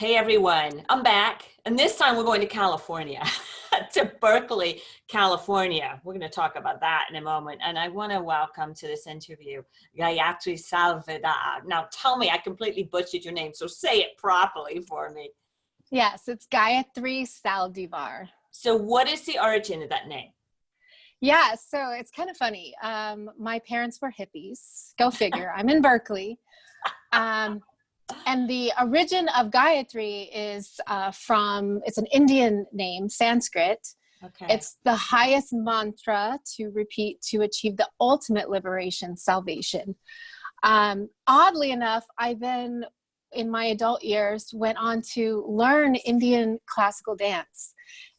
Hey everyone, I'm back. And this time we're going to California, to Berkeley, California. We're going to talk about that in a moment. And I want to welcome to this interview, Gayatri Salvidar. Now tell me, I completely butchered your name, so say it properly for me. Yes, it's Gayatri Salvidar. So what is the origin of that name? Yeah, so it's kind of funny. My parents were hippies. Go figure. I'm in Berkeley. And the origin of Gayatri is it's an Indian name, Sanskrit. Okay. It's the highest mantra to repeat to achieve the ultimate liberation, salvation. Oddly enough, I then, in my adult years, went on to learn Indian classical dance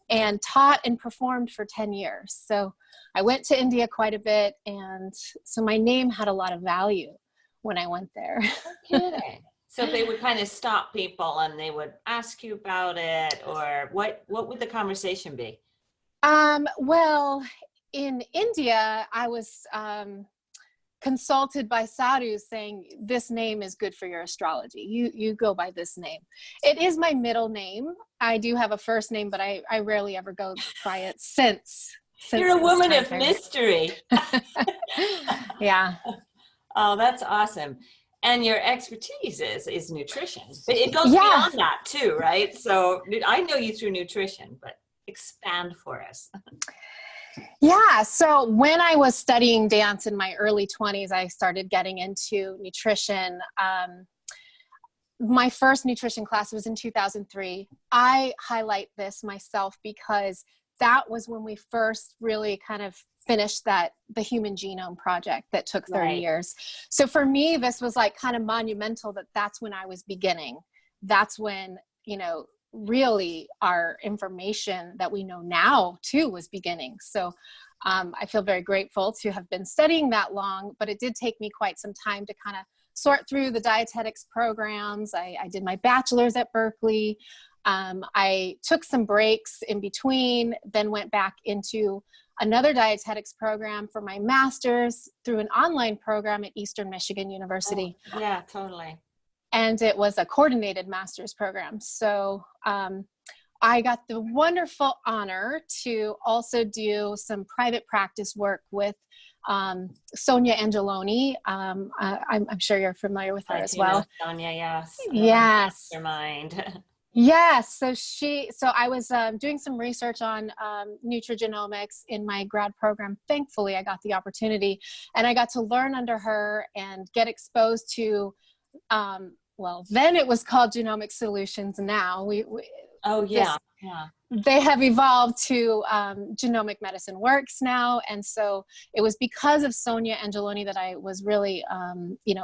and taught and performed for 10 years. So I went to India quite a bit. And so my name had a lot of value when I went there. Okay. So they would kind of stop people and they would ask you about it, or what would the conversation be? Well, in India, I was consulted by sadhus saying, this name is good for your astrology. You go by this name. It is my middle name. I do have a first name, but I rarely ever go by it since You're a woman of mystery. Yeah. Oh, that's awesome. And your expertise is nutrition. But it goes beyond that too, right? So I know you through nutrition, but expand for us. Yeah. So when I was studying dance in my early 20s, I started getting into nutrition. My first nutrition class was in 2003. I highlight this myself because that was when we first really kind of finished the Human Genome Project that took 30 years. So for me, this was like kind of monumental that's when I was beginning. That's when, really our information that we know now too was beginning. So I feel very grateful to have been studying that long, but it did take me quite some time to kind of sort through the dietetics programs. I did my bachelor's at Berkeley. I took some breaks in between, then went back into another dietetics program for my master's through an online program at Eastern Michigan University. Oh, yeah, totally. And it was a coordinated master's program. So I got the wonderful honor to also do some private practice work with Sonia Angeloni. I'm sure you're familiar with her as well. Sonia, yes. Yes. Mastermind. Yes. So I was doing some research on nutrigenomics in my grad program. Thankfully, I got the opportunity and I got to learn under her and get exposed to, then it was called Genomic Solutions. Now they have evolved to Genomic Medicine Works now. And so it was because of Sonia Angeloni that I was really,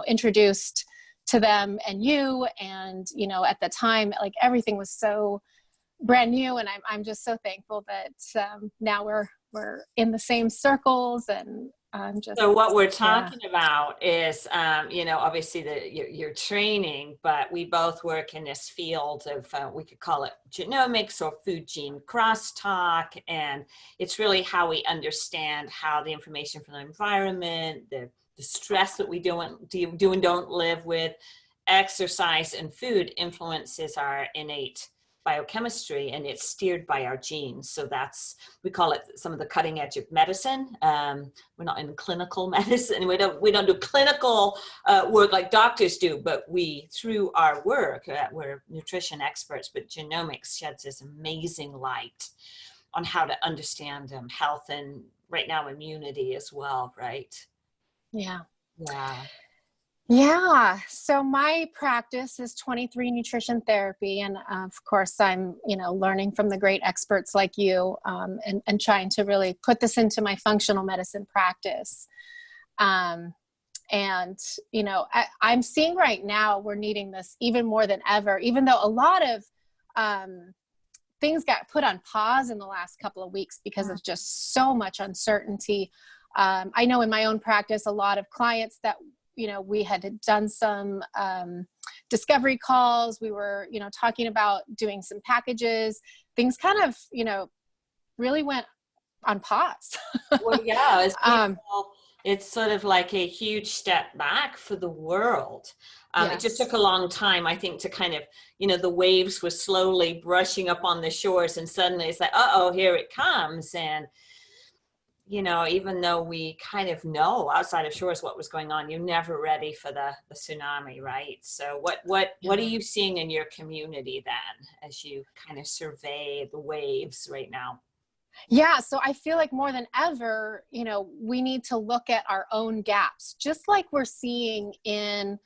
introduced to them and you. And, at the time, like everything was so brand new. And I'm just so thankful that now we're in the same circles. And so what we're talking about is, obviously your training, but we both work in this field of, we could call it genomics or food gene crosstalk. And it's really how we understand how the information from the environment, the stress that we do and don't live with, exercise and food influences our innate biochemistry, and it's steered by our genes. So we call it some of the cutting edge of medicine. We're not in clinical medicine. We don't do clinical work like doctors do, but through our work, we're nutrition experts, but genomics sheds this amazing light on how to understand health and right now immunity as well, right? Yeah. Yeah. Yeah. So my practice is 23 nutrition therapy. And of course, I'm, learning from the great experts like you and trying to really put this into my functional medicine practice. I'm seeing right now we're needing this even more than ever, even though a lot of things got put on pause in the last couple of weeks because of just so much uncertainty. I know in my own practice, a lot of clients that we had done some discovery calls. We were, talking about doing some packages. Things kind of, really went on pause. Well, yeah, as people It's sort of like a huge step back for the world. It just took Yes. a long time, I think, to kind of, the waves were slowly brushing up on the shores, and suddenly it's like, uh-oh, here it comes. And, even though we kind of know outside of shores what was going on, you're never ready for the tsunami, right? So what are you seeing in your community then as you kind of survey the waves right now? Yeah, so I feel like more than ever, we need to look at our own gaps, just like we're seeing in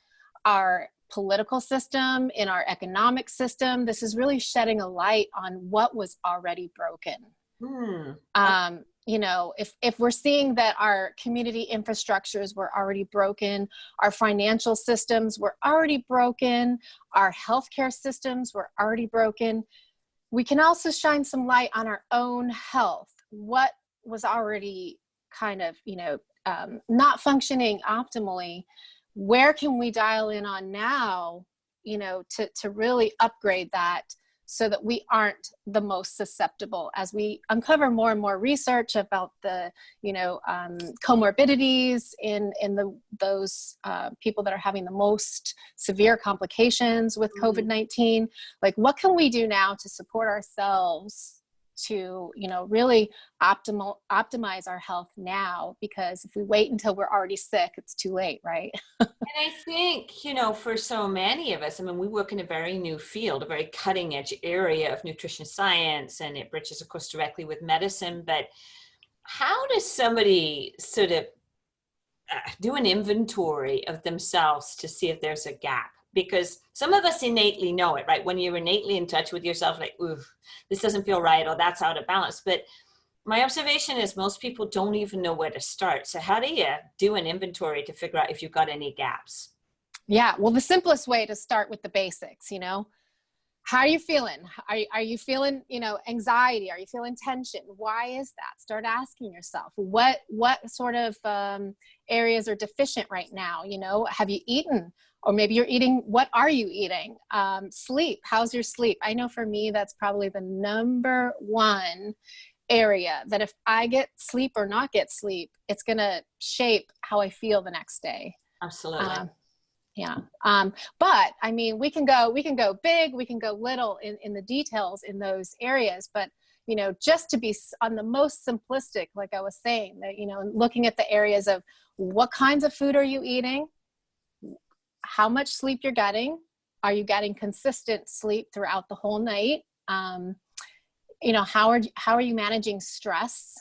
our political system, in our economic system. This is really shedding a light on what was already broken. Hmm. If we're seeing that our community infrastructures were already broken, our financial systems were already broken, our healthcare systems were already broken, we can also shine some light on our own health. What was already kind of, not functioning optimally? Where can we dial in on now, to really upgrade that so that we aren't the most susceptible as we uncover more and more research about the, comorbidities in those people that are having the most severe complications with COVID-19. Like, what can we do now to support ourselves to, really optimize our health now? Because if we wait until we're already sick, it's too late, right? And I think, for so many of us, I mean, we work in a very new field, a very cutting edge area of nutrition science, and it bridges, of course, directly with medicine. But how does somebody sort of do an inventory of themselves to see if there's a gap? Because some of us innately know it, right? When you're innately in touch with yourself, like, ooh, this doesn't feel right, or that's out of balance. But my observation is most people don't even know where to start. So how do you do an inventory to figure out if you've got any gaps? Yeah, well, the simplest way to start with the basics, how are you feeling? Are you feeling, anxiety? Are you feeling tension? Why is that? Start asking yourself, what sort of areas are deficient right now? Have you eaten? Or maybe you're eating, what are you eating? Sleep, how's your sleep? I know for me, that's probably the number one area that if I get sleep or not get sleep, it's going to shape how I feel the next day. Absolutely. Yeah. But I mean, we can go big, we can go little in the details in those areas, but just to be on the most simplistic, like I was saying, that, looking at the areas of what kinds of food are you eating? How much sleep you're getting? Are you getting consistent sleep throughout the whole night? How are you managing stress?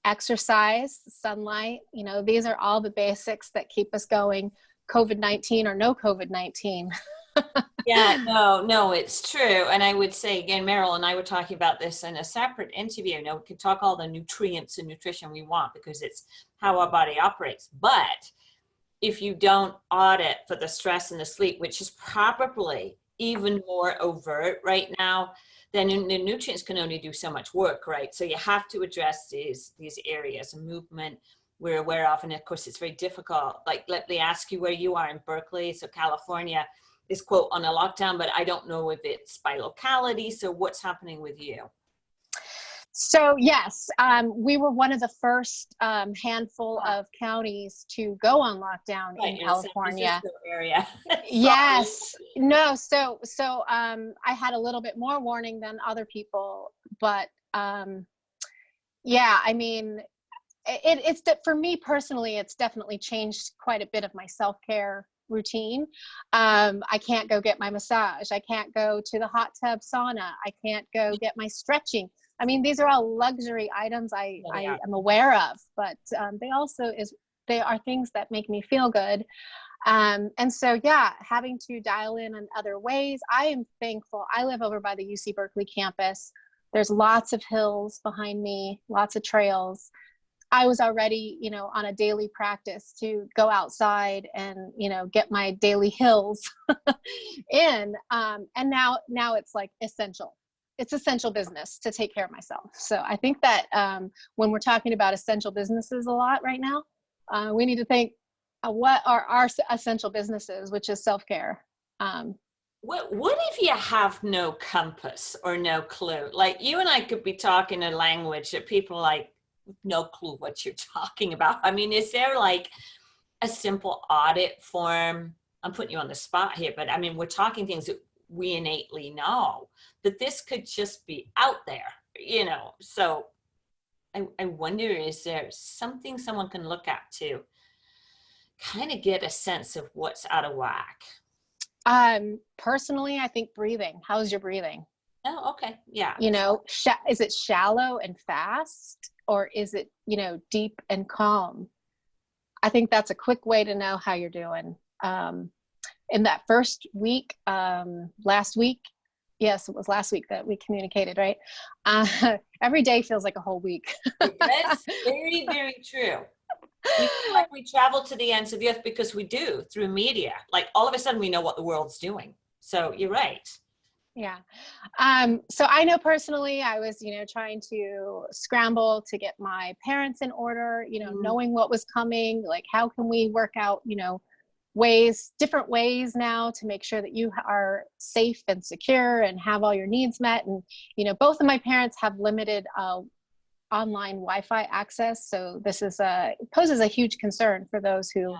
Exercise, sunlight, these are all the basics that keep us going, COVID-19 or no COVID-19. Yeah, no, it's true. And I would say, again, Meryl and I were talking about this in a separate interview. We can talk all the nutrients and nutrition we want because it's how our body operates. But if you don't audit for the stress and the sleep, which is probably even more overt right now, then the nutrients can only do so much work, right? So you have to address these areas. Movement we're aware of, and of course it's very difficult. Like, let me ask you where you are in Berkeley. So California is, quote, on a lockdown, but I don't know if it's by locality. So what's happening with you? So yes, we were one of the first handful of counties to go on lockdown in California. The San Francisco area. Yes, no. So I had a little bit more warning than other people, but yeah, I mean, it's that for me personally, it's definitely changed quite a bit of my self-care routine. I can't go get my massage. I can't go to the hot tub sauna. I can't go get my stretching. I mean, these are all luxury items I am aware of, but they are things that make me feel good. And so, yeah, having to dial in other ways. I am thankful. I live over by the UC Berkeley campus. There's lots of hills behind me, lots of trails. I was already, on a daily practice to go outside and, get my daily hills in. And now it's like essential. It's essential business to take care of myself. So I think that when we're talking about essential businesses a lot right now, we need to think what are our essential businesses, which is self-care. What if you have no compass or no clue? Like, you and I could be talking a language that people are like, no clue what you're talking about. I mean, is there like a simple audit form? I'm putting you on the spot here, but I mean, we're talking things that we innately know, but this could just be out there, you know? So I wonder, is there something someone can look at to kind of get a sense of what's out of whack? Personally, I think breathing. How's your breathing? Oh, okay. Yeah. You know, is it shallow and fast, or is it, you know, deep and calm? I think that's a quick way to know how you're doing. In that first week, last week, yes, it was last week that we communicated, right? Every day feels like a whole week. That's very, very true. We feel like we travel to the ends of the earth because we do through media. Like all of a sudden we know what the world's doing. So you're right. Yeah. So I know personally, I was, you know, trying to scramble to get my parents in order, you know, knowing what was coming, like how can we work out, you know, different ways now to make sure that you are safe and secure and have all your needs met. And, you know, both of my parents have limited online Wi-Fi access. So this poses a huge concern for those who,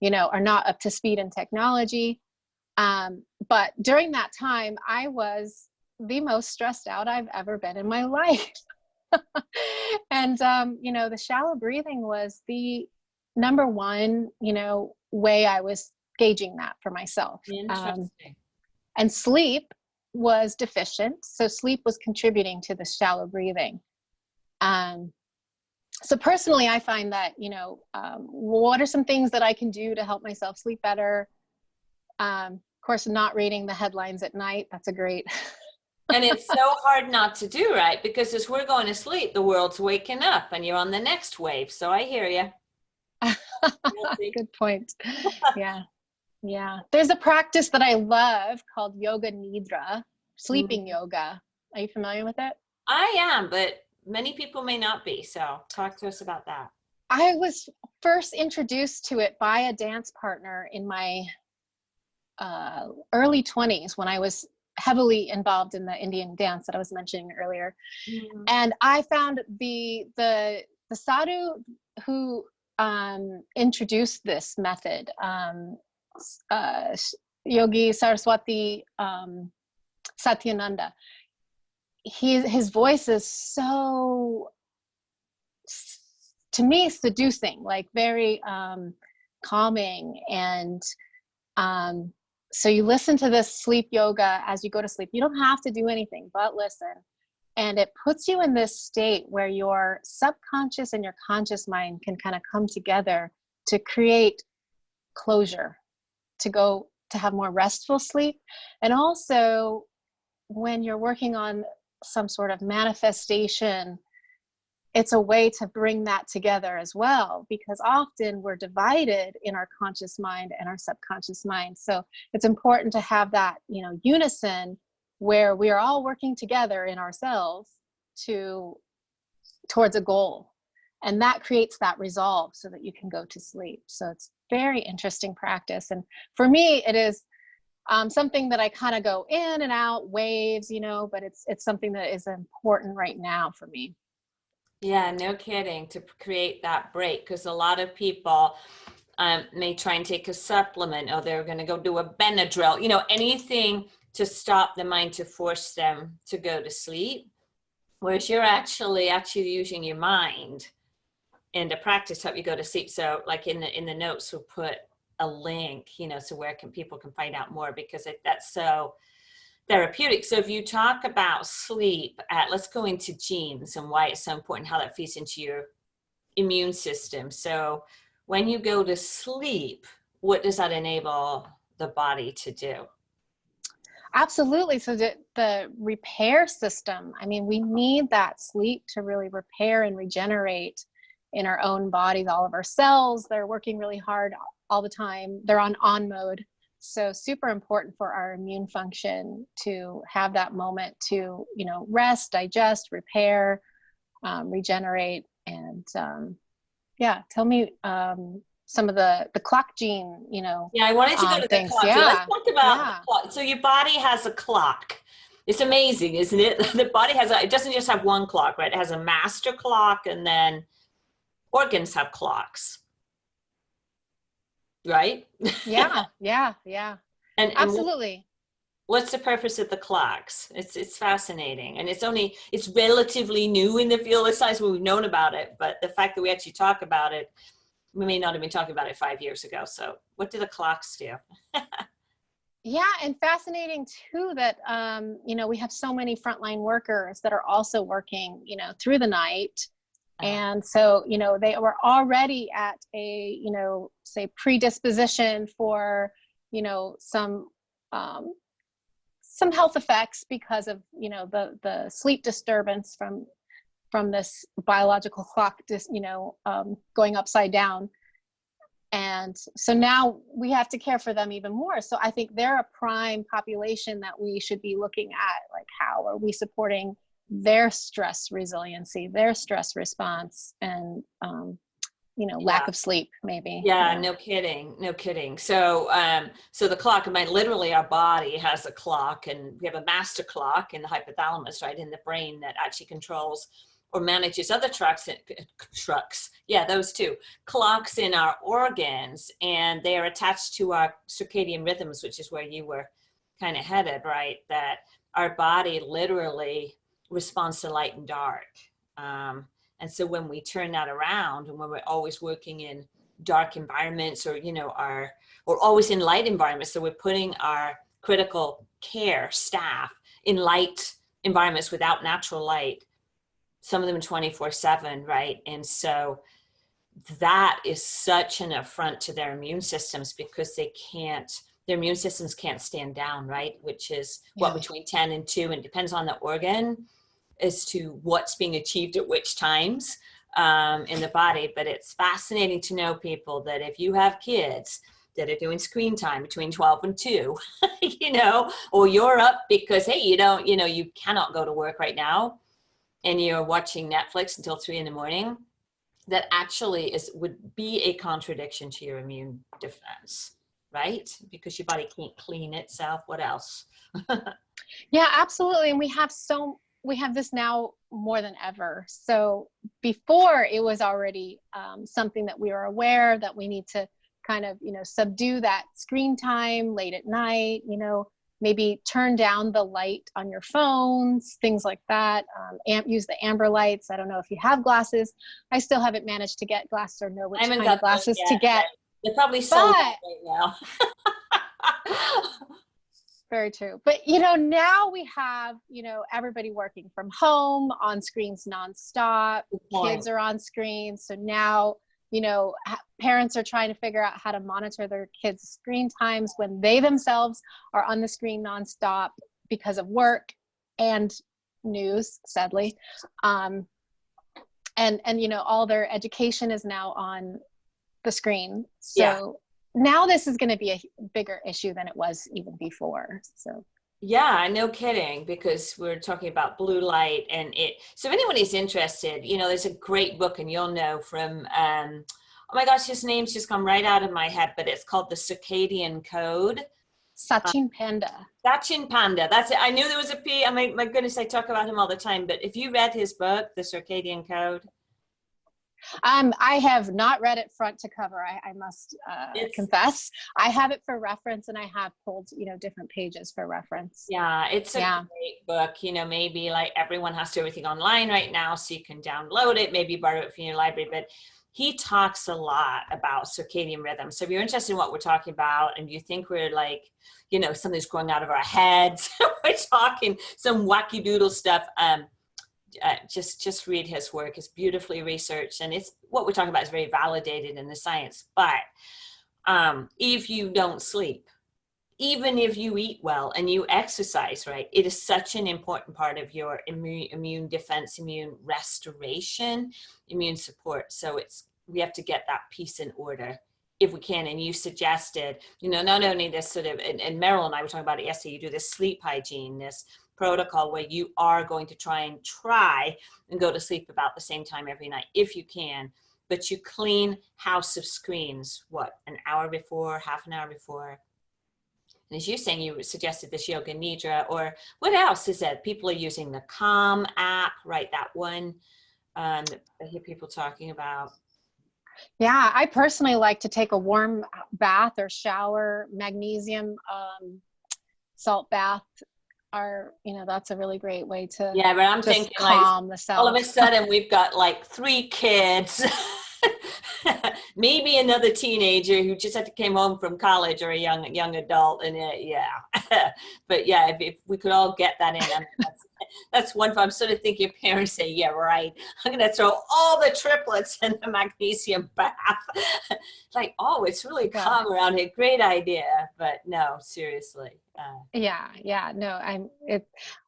you know, are not up to speed in technology. But during that time, I was the most stressed out I've ever been in my life. And, you know, the shallow breathing was the number one, you know, way I was gauging that for myself. Interesting. And sleep was deficient. So sleep was contributing to the shallow breathing. So personally, I find that, you know, what are some things that I can do to help myself sleep better? Of course, not reading the headlines at night. That's a great. And it's so hard not to do, right? Because as we're going to sleep, the world's waking up and you're on the next wave. So I hear you. Good point. Yeah. Yeah. There's a practice that I love called yoga nidra, sleeping yoga. Are you familiar with it? I am, but many people may not be. So talk to us about that. I was first introduced to it by a dance partner in my early 20s when I was heavily involved in the Indian dance that I was mentioning earlier. And I found the sadhu who introduced this method, Yogi Saraswati Satyananda. His voice is so, to me, seducing, like very calming. And so you listen to this sleep yoga as you go to sleep. You don't have to do anything but listen. And it puts you in this state where your subconscious and your conscious mind can kind of come together to create closure, to have more restful sleep. And also when you're working on some sort of manifestation, it's a way to bring that together as well, because often we're divided in our conscious mind and our subconscious mind. So it's important to have that, you know, unison where we are all working together in ourselves towards a goal. And that creates that resolve so that you can go to sleep. So it's very interesting practice. And for me, it is something that I kind of go in and out, waves, you know, but it's something that is important right now for me. Yeah, no kidding, to create that break, because a lot of people may try and take a supplement, or they're going to go do a Benadryl, you know, anything to stop the mind, to force them to go to sleep. Whereas you're actually using your mind in the practice to help you go to sleep. So like in the notes, we'll put a link, you know, so where people can find out more, because that's so therapeutic. So if you talk about sleep, let's go into genes and why it's so important, how that feeds into your immune system. So when you go to sleep, what does that enable the body to do? Absolutely. So the repair system, I mean, we need that sleep to really repair and regenerate in our own bodies. All of our cells, they're working really hard all the time. They're on mode. So super important for our immune function to have that moment to, you know, rest, digest, repair, regenerate. And yeah, tell me some of the clock gene, you know. Yeah, I wanted to go to the things. clock. Yeah. So let's talk about the clock. So your body has a clock. It's amazing, isn't it? The body has it doesn't just have one clock, right? It has a master clock, and then organs have clocks, right? Yeah, yeah, yeah. And Absolutely. what's the purpose of the clocks? It's fascinating, and it's relatively new in the field of science. We've known about it, but the fact that we actually talk about it, we may not have been talking about it 5 years ago. So what do the clocks do? Yeah, and fascinating too that we have so many frontline workers that are also working, through the night. And so, they were already at a, say predisposition for, some health effects because of, the sleep disturbance from this biological clock, going upside down. And so now we have to care for them even more. So I think they're a prime population that we should be looking at, like how are we supporting their stress resiliency, their stress response, and lack of sleep maybe. Yeah, no kidding, no kidding. So so the clock, literally our body has a clock, and we have a master clock in the hypothalamus, right, in the brain, that actually controls or manages other trucks. Yeah, those two clocks in our organs, and they are attached to our circadian rhythms, which is where you were kind of headed, right? That our body literally responds to light and dark. And so when we turn that around, and when we're always working in dark environments, or or always in light environments, so we're putting our critical care staff in light environments without natural light, some of them 24/7, right? And so that is such an affront to their immune systems, because their immune systems can't stand down, right? Which is between 10 and 2, and depends on the organ as to what's being achieved at which times in the body. But it's fascinating to know, people, that if you have kids that are doing screen time between 12 and 2, or you're up because, hey, you cannot go to work right now, and you're watching Netflix until 3 a.m, that actually would be a contradiction to your immune defense, right? Because your body can't clean itself. What else? Yeah, absolutely. And we have this now more than ever. So before, it was already something that we were aware that we need to kind of, subdue that screen time late at night, maybe turn down the light on your phones, things like that. Use the amber lights. I don't know if you have glasses. I still haven't managed to get glasses, or know which kind of glasses to get. They're probably sold out right now. Very true. But, now we have, everybody working from home, on screens nonstop. Kids are on screens. So now, parents are trying to figure out how to monitor their kids' screen times when they themselves are on the screen nonstop because of work and news, sadly. And all their education is now on the screen. So now this is going to be a bigger issue than it was even before. So. Yeah, no kidding, because we're talking about blue light, and so if anyone is interested, there's a great book, and you'll know from, oh my gosh, his name's just come right out of my head, but it's called The Circadian Code. Satchin Panda. Satchin Panda. That's it. I knew there was a P. My goodness, I talk about him all the time, but if you read his book, The Circadian Code. I have not read it front to cover. I must confess. I have it for reference, and I have pulled, different pages for reference. Yeah, it's a great book. Maybe like everyone has to do everything online right now, so you can download it, maybe borrow it from your library. But he talks a lot about circadian rhythm. So if you're interested in what we're talking about, and you think we're like, something's growing out of our heads, we're talking some wacky doodle stuff. Just read his work. It's beautifully researched, and it's what we're talking about is very validated in the science. But if you don't sleep, even if you eat well and you exercise, right, it is such an important part of your immune defense, immune restoration, immune support. So we have to get that piece in order if we can. And you suggested, not only this sort of, and Meryl and I were talking about it yesterday, you do this sleep hygiene, this protocol where you are going to try and go to sleep about the same time every night if you can, but you clean house of screens, an hour before, half an hour before? And as you're saying, you suggested this yoga nidra, or what else is that? People are using the Calm app, right? That one that I hear people talking about. Yeah, I personally like to take a warm bath or shower. Magnesium salt bath are, that's a really great way to Yeah, but I'm just thinking like calm the all of self. a sudden we've got like 3 kids, maybe another teenager who just had to came home from college, or a young adult, and yeah. But yeah, if we could all get that in, I mean, that's wonderful. I'm sort of thinking parents say, yeah, right. I'm going to throw all the triplets in the magnesium bath. Like, oh, it's really Yeah. calm around here. Great idea. But no, seriously. Yeah. No,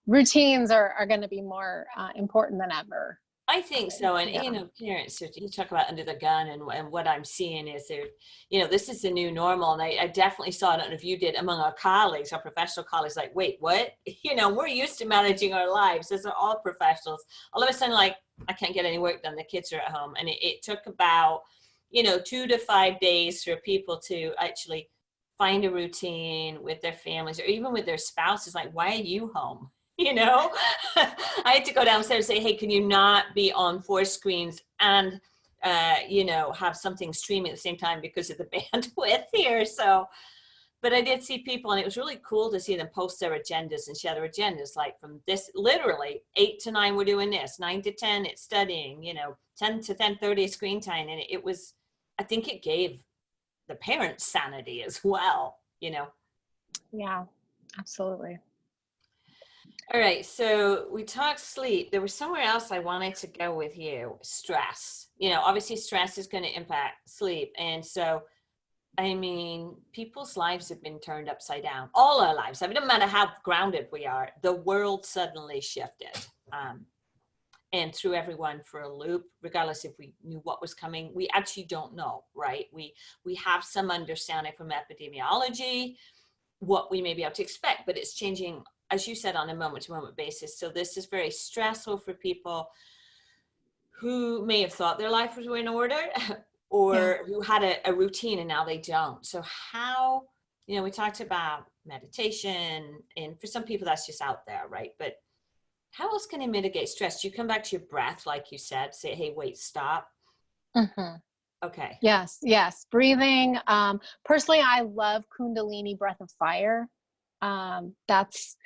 routines are going to be more important than ever. I think so. And, Yeah. parents, you talk about under the gun, and what I'm seeing is there, this is the new normal. And I definitely saw, I don't know if you did, among our colleagues, our professional colleagues, like, wait, what? We're used to managing our lives. These are all professionals. All of a sudden, like, I can't get any work done. The kids are at home. And it took about, 2 to 5 days for people to actually find a routine with their families, or even with their spouses. Like, why are you home? I had to go downstairs and say, hey, can you not be on 4 screens and, have something streaming at the same time because of the bandwidth here. So, but I did see people, and it was really cool to see them post their agendas and share their agendas. Like, from this, literally 8 to 9, we're doing this, 9 to 10, it's studying, 10 to 10:30 screen time. And it was, I think it gave the parents sanity as well, Yeah, absolutely. All right, so we talked sleep. There was somewhere else I wanted to go with you. Stress. Obviously stress is going to impact sleep. And so, I mean, people's lives have been turned upside down. All our lives. I mean, no matter how grounded we are, the world suddenly shifted. And threw everyone for a loop, regardless if we knew what was coming. We actually don't know, right? We have some understanding from epidemiology, what we may be able to expect, but it's changing, as you said, on a moment-to-moment basis. So this is very stressful for people who may have thought their life was in order, or who had a routine and now they don't. So how, we talked about meditation, and for some people that's just out there, right? But how else can you mitigate stress? Do you come back to your breath, like you said, say, hey, wait, stop? Mm-hmm. Okay. Yes. Breathing. Personally, I love Kundalini breath of fire. That's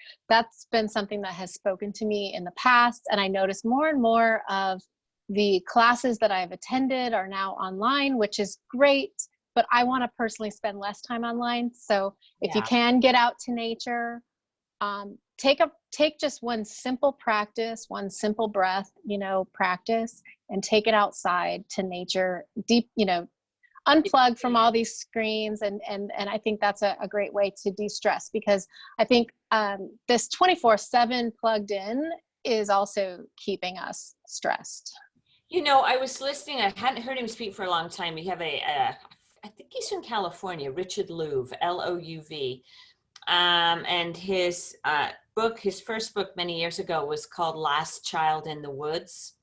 been something that has spoken to me in the past. And I notice more and more of the classes that I've attended are now online, which is great, but I want to personally spend less time online. So if you can get out to nature, take just one simple practice, one simple breath, practice, and take it outside to nature, deep, unplug from all these screens. And I think that's a great way to de-stress, because I think this 24/7 plugged in is also keeping us stressed. I was listening, I hadn't heard him speak for a long time. We have I think he's from California, Richard Louv, L-O-U-V. And his his first book many years ago was called Last Child in the Woods.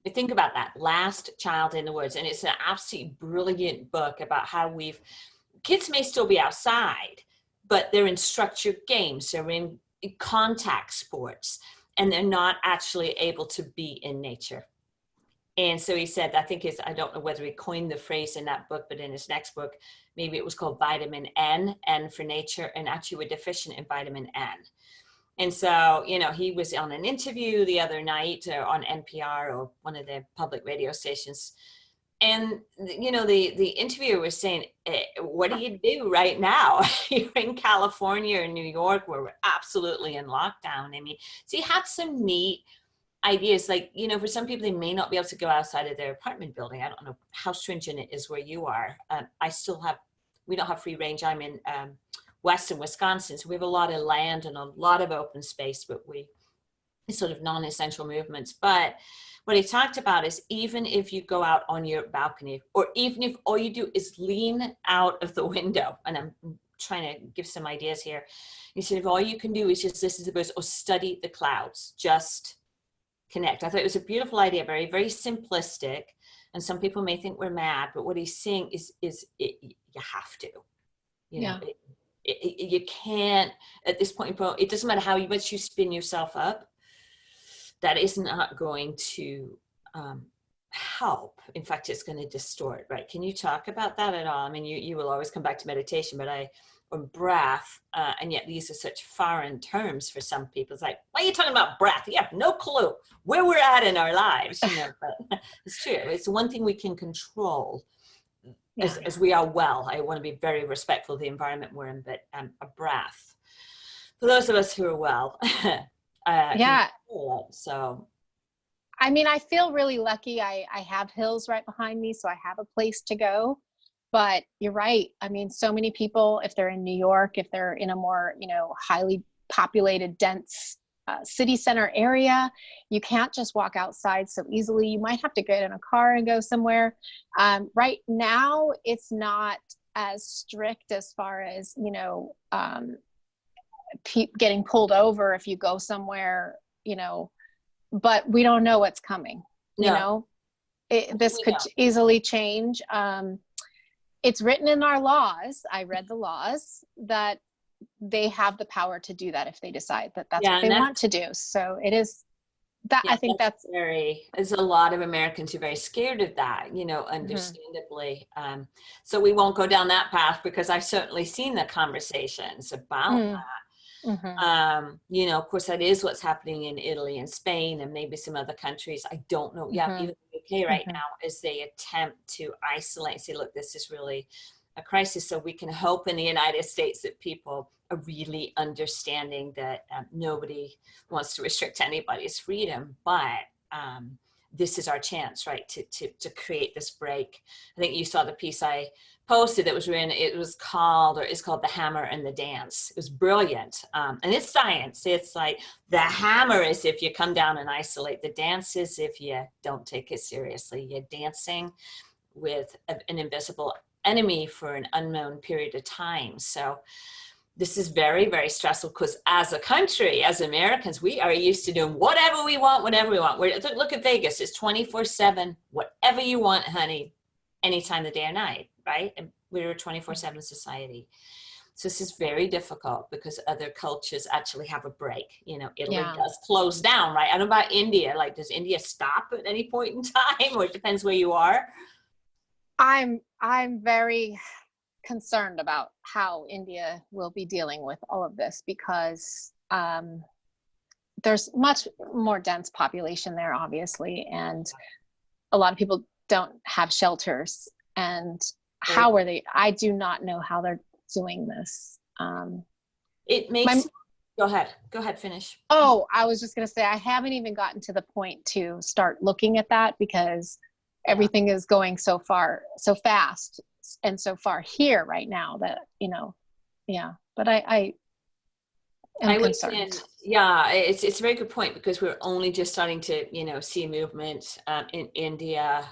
You think about that, Last Child in the Woods. And it's an absolutely brilliant book about how kids may still be outside, but they're in structured games, they're in contact sports, and they're not actually able to be in nature. And so he said, I don't know whether he coined the phrase in that book, but in his next book, maybe it was called Vitamin N for nature, and actually we're deficient in vitamin N. And so, he was on an interview the other night on NPR, or one of the public radio stations. And, the interviewer was saying, what do you do right now? You're in California or New York, where we're absolutely in lockdown. I mean, so he had some neat ideas, like, for some people, they may not be able to go outside of their apartment building. I don't know how stringent it is where you are. We don't have free range. I'm in western Wisconsin, so we have a lot of land and a lot of open space, but it's sort of non-essential movements. But what he talked about is, even if you go out on your balcony, or even if all you do is lean out of the window, and I'm trying to give some ideas here. He said, if all you can do is just listen to the birds or study the clouds, just connect. I thought it was a beautiful idea, very, very simplistic. And some people may think we're mad, but what he's saying is you have to, You can't, at this point, it doesn't matter how much you spin yourself up, that is not going to help. In fact, it's going to distort, right? Can you talk about that at all? I mean, you will always come back to meditation, but or breath, and yet these are such foreign terms for some people. It's like, why are you talking about breath? You have no clue where we're at in our lives, but it's true. It's one thing we can control as we are well. I want to be very respectful of the environment we're in, but a breath, for those of us who are well, so. I mean, I feel really lucky. I have hills right behind me, so I have a place to go. But you're right. I mean, so many people, if they're in New York, if they're in a more, highly populated, dense city center area, you can't just walk outside so easily. You might have to get in a car and go somewhere. Right now, it's not as strict as far as, getting pulled over if you go somewhere, but we don't know what's coming. This could easily change. It's written in our laws. I read the laws that they have the power to do that if they decide that that's what they want to do. So it is that. I think that's there's a lot of Americans who are very scared of that, understandably. So we won't go down that path, because I've certainly seen the conversations about that. Of course, that is what's happening in Italy and Spain and maybe some other countries. I don't know. Even the UK right now, as they attempt to isolate and say, look, this is really a crisis. So we can hope in the United States that people are really understanding that nobody wants to restrict anybody's freedom, but this is our chance, right, to create this break. I think you saw the piece I posted that was written. It was called, or is called, The Hammer and the Dance. It was brilliant. And it's science. It's like the hammer is if you come down and isolate. The dance is if you don't take it seriously. You're dancing with an invisible enemy for an unknown period of time. So this is very, very stressful, because as a country, as Americans, we are used to doing whatever we want, whenever we want. Look at Vegas. It's 24/7, whatever you want, honey, any time of the day or night, right? And we're a 24/7 society. So this is very difficult, because other cultures actually have a break. Italy does close down, right? I don't know about India. Like, does India stop at any point in time, or it depends where you are? I'm very concerned about how India will be dealing with all of this, because there's much more dense population there, obviously, and a lot of people don't have shelters. And how are they? I do not know how they're doing this. It makes go ahead, finish. Oh, I was just going to say, I haven't even gotten to the point to start looking at that, because everything is going so fast and so far here right now that, but I am concerned. It's a very good point, because we're only just starting to, see movement in India,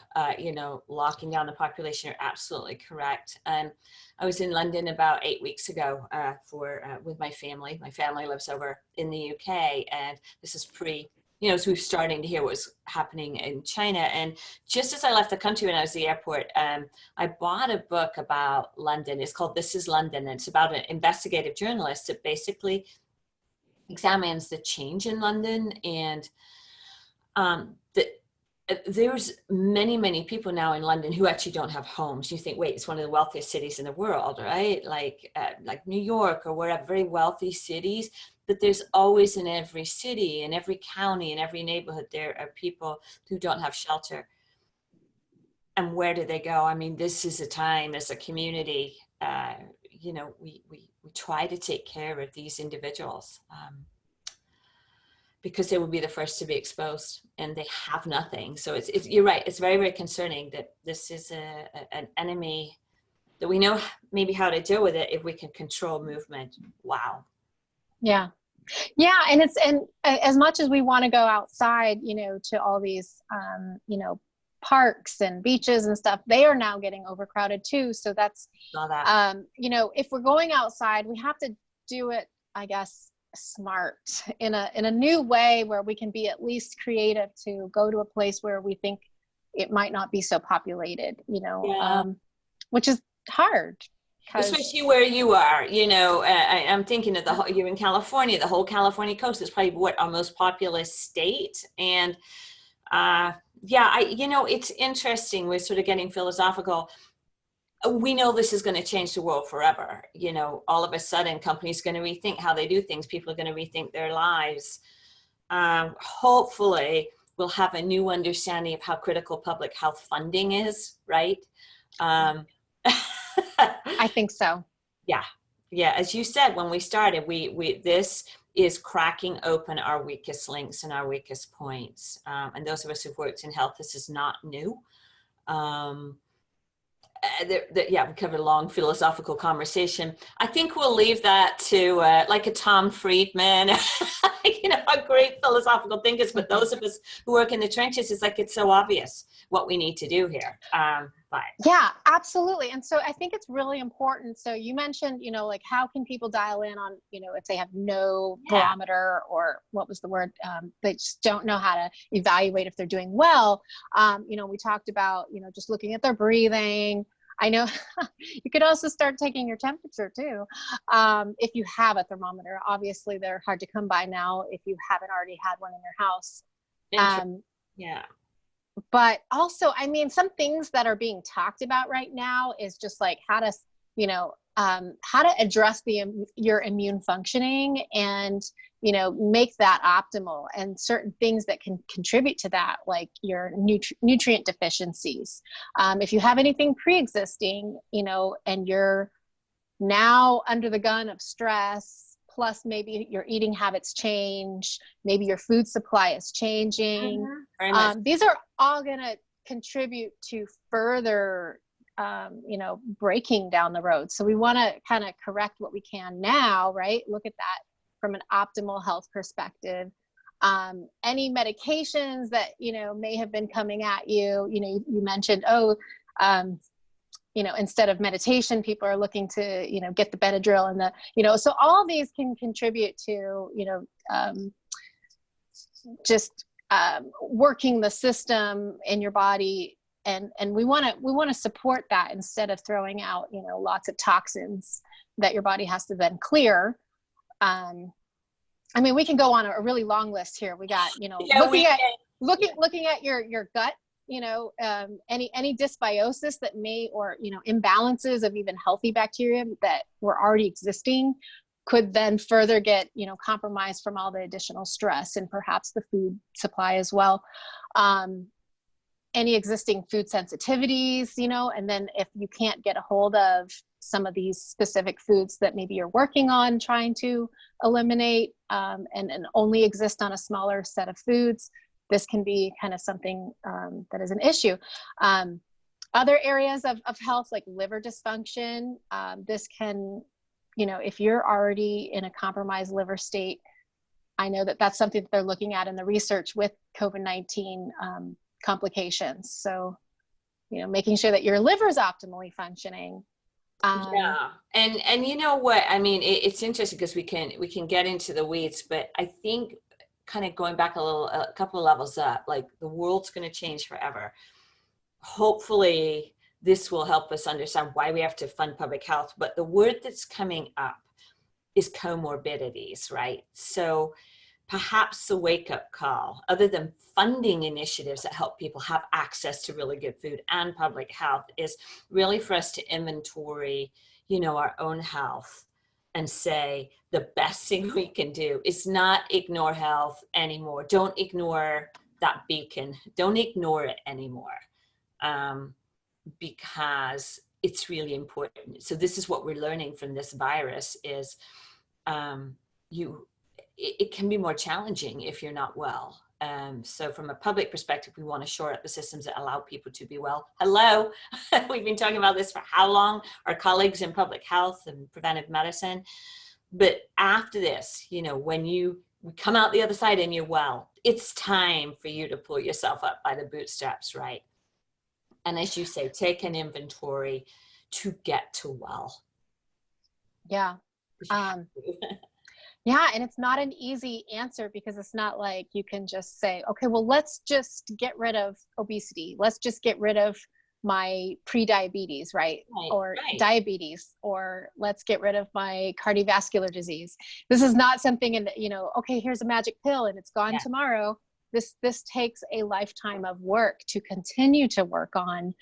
locking down the population. You're absolutely correct. And I was in London about 8 weeks ago with my family. My family lives over in the UK, and this is so we're starting to hear what was happening in China. And just as I left the country when I was at the airport, I bought a book about London. It's called This is London. And it's about an investigative journalist that basically examines the change in London. And there's many, many people now in London who actually don't have homes. You think, wait, it's one of the wealthiest cities in the world, right? Like New York or wherever, very wealthy cities. But there's always, in every city, in every county, in every neighborhood, there are people who don't have shelter. And where do they go? I mean, this is a time as a community, we try to take care of these individuals because they will be the first to be exposed, and they have nothing. So it's you're right. It's very, very concerning that this is an enemy that we know maybe how to deal with it if we can control movement. Wow. Yeah. And as much as we want to go outside, to all these, parks and beaches and stuff, they are now getting overcrowded too. So that's, if we're going outside, we have to do it, I guess, smart in a new way, where we can be at least creative to go to a place where we think it might not be so populated, which is hard. Especially where you are, you know, I'm thinking of the whole, you're in California, the whole California coast is probably what our most populous state. And yeah, you know, it's interesting. We're sort of getting philosophical. We know this is going to change the world forever. You know, all of a sudden companies are going to rethink how they do things. People are going to rethink their lives. Hopefully we'll have a new understanding of how critical public health funding is, right? I think so. Yeah. Yeah. As you said, when we started, this is cracking open our weakest links and our weakest points. And those of us who've worked in health, this is not new. Yeah, we covered a long philosophical conversation. I think we'll leave that to like a Tom Friedman, you know, a great philosophical thinkers, but those of us who work in the trenches, it's like, it's so obvious what we need to do here. But yeah, absolutely. And so I think it's really important. So you mentioned, you know, like how can people dial in on, you know, if they have no barometer, or what was the word? They just don't know how to evaluate if they're doing well. You know, we talked about, you know, just looking at their breathing. I know you could also start taking your temperature too. If you have a thermometer, obviously they're hard to come by now if you haven't already had one in your house. Yeah. But also, I mean, some things that are being talked about right now is just like how to, you know, how to address your immune functioning and, you know, make that optimal, and certain things that can contribute to that, like your nutrient deficiencies. If you have anything pre-existing, you know, and you're now under the gun of stress, plus maybe your eating habits change, maybe your food supply is changing. These are all going to contribute to further, you know, breaking down the road. So we want to kind of correct what we can now, right? Look at that from an optimal health perspective. Any medications that, you know, may have been coming at you, you know, you mentioned, you know, instead of meditation, people are looking to, you know, get the Benadryl and the, you know, so all these can contribute to, you know, just working the system in your body. And we want to support that instead of throwing out, you know, lots of toxins that your body has to then clear. I mean, we can go on a really long list here. We got, you know, looking at your gut, you know, any dysbiosis that may, or, you know, imbalances of even healthy bacteria that were already existing could then further get, you know, compromised from all the additional stress, and perhaps the food supply as well. Any existing food sensitivities, you know, and then if you can't get a hold of some of these specific foods that maybe you're working on trying to eliminate, and only exist on a smaller set of foods, this can be kind of something that is an issue. Other areas of health, like liver dysfunction, this can, you know, if you're already in a compromised liver state, I know that that's something that they're looking at in the research with COVID-19 complications. So, you know, making sure that your liver is optimally functioning. Yeah. And you know what, I mean, it's interesting because we can get into the weeds, but I think kind of going back a couple of levels up, like the world's going to change forever. Hopefully this will help us understand why we have to fund public health. But the word that's coming up is comorbidities, right? So perhaps the wake-up call, other than funding initiatives that help people have access to really good food and public health, is really for us to inventory, you know, our own health and say the best thing we can do is not ignore health anymore. Don't ignore that beacon. Don't ignore it anymore, because it's really important. So this is what we're learning from this virus is it can be more challenging if you're not well. So from a public perspective, we want to shore up the systems that allow people to be well. Hello, we've been talking about this for how long? Our colleagues in public health and preventive medicine. But after this, you know, when you come out the other side and you're well, it's time for you to pull yourself up by the bootstraps, right? And as you say, take an inventory to get to well. Yeah. Yeah, and it's not an easy answer, because it's not like you can just say, okay, well, let's just get rid of obesity. Let's just get rid of my pre-diabetes, right? Or diabetes, or let's get rid of my cardiovascular disease. This is not something in, okay, here's a magic pill and it's gone tomorrow. This takes a lifetime of work to continue to work on,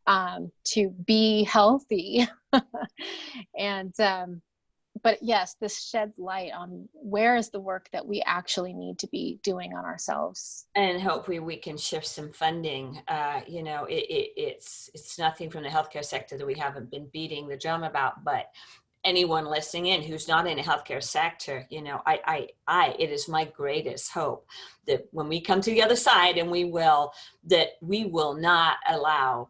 to be healthy. And, but yes, this sheds light on where is the work that we actually need to be doing on ourselves. And hopefully we can shift some funding. It's nothing from the healthcare sector that we haven't been beating the drum about, but anyone listening in who's not in a healthcare sector, it is my greatest hope that when we come to the other side, and we will not allow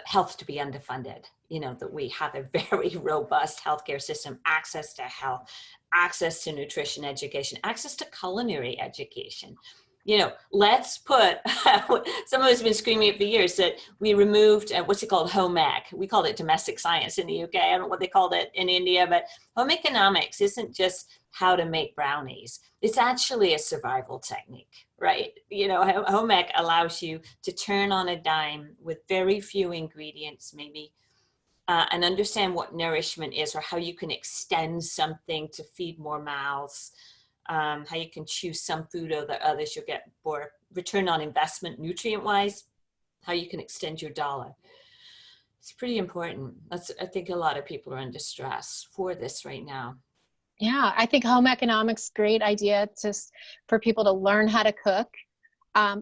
health to be underfunded. That we have a very robust healthcare system, access to health, access to nutrition education, access to culinary education. Let's put, someone has been screaming it for years that we removed, what's it called? Home ec. We called it domestic science in the UK. I don't know what they called it in India, but home economics isn't just how to make brownies. It's actually a survival technique, right? Home ec allows you to turn on a dime with very few ingredients, maybe, and understand what nourishment is, or how you can extend something to feed more mouths, how you can choose some food over others, you'll get more return on investment nutrient-wise, how you can extend your dollar. It's pretty important. I think a lot of people are under stress for this right now. Yeah, I think home economics, great idea for people to learn how to cook.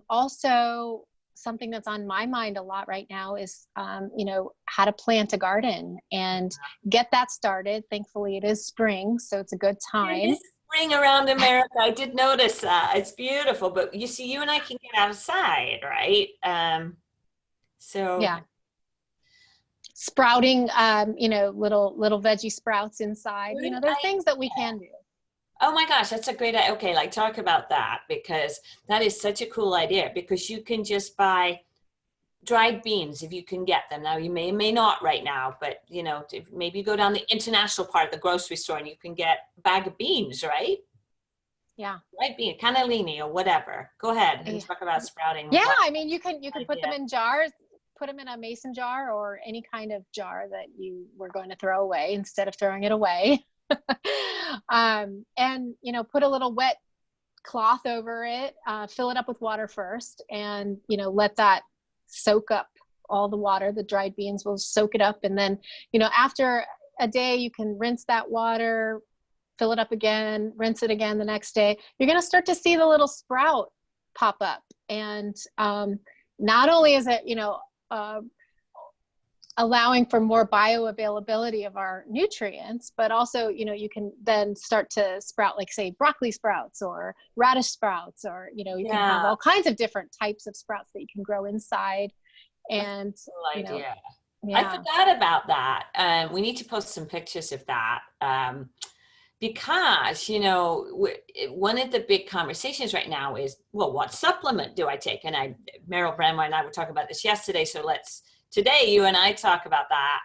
Also, something that's on my mind a lot right now is, how to plant a garden and get that started. Thankfully, it is spring, so it's a good time. It is spring around America. I did notice that. It's beautiful, but you see, you and I can get outside, right? So yeah, sprouting, little veggie sprouts inside. There are things that we can do. Oh my gosh, that's a great idea. Okay, talk about that, because that is such a cool idea, because you can just buy dried beans if you can get them. Now you may not right now, but maybe you go down the international part of the grocery store and you can get a bag of beans, right? Yeah. Right, bean, cannellini or whatever. Go ahead and talk about sprouting. Yeah, you can put them in jars, put them in a mason jar or any kind of jar that you were going to throw away instead of throwing it away. And put a little wet cloth over it, fill it up with water first, and let that soak up all the water. The dried beans will soak it up, and then after a day you can rinse that water, fill it up again, rinse it again the next day. You're going to start to see the little sprout pop up, and not only is it allowing for more bioavailability of our nutrients, but also, you can then start to sprout, like say broccoli sprouts or radish sprouts, or, you can have all kinds of different types of sprouts that you can grow inside. And, cool idea. I forgot about that. We need to post some pictures of that. Because, one of the big conversations right now is, well, what supplement do I take? And Meryl Brandmeier and I were talking about this yesterday. So today, you and I talk about that,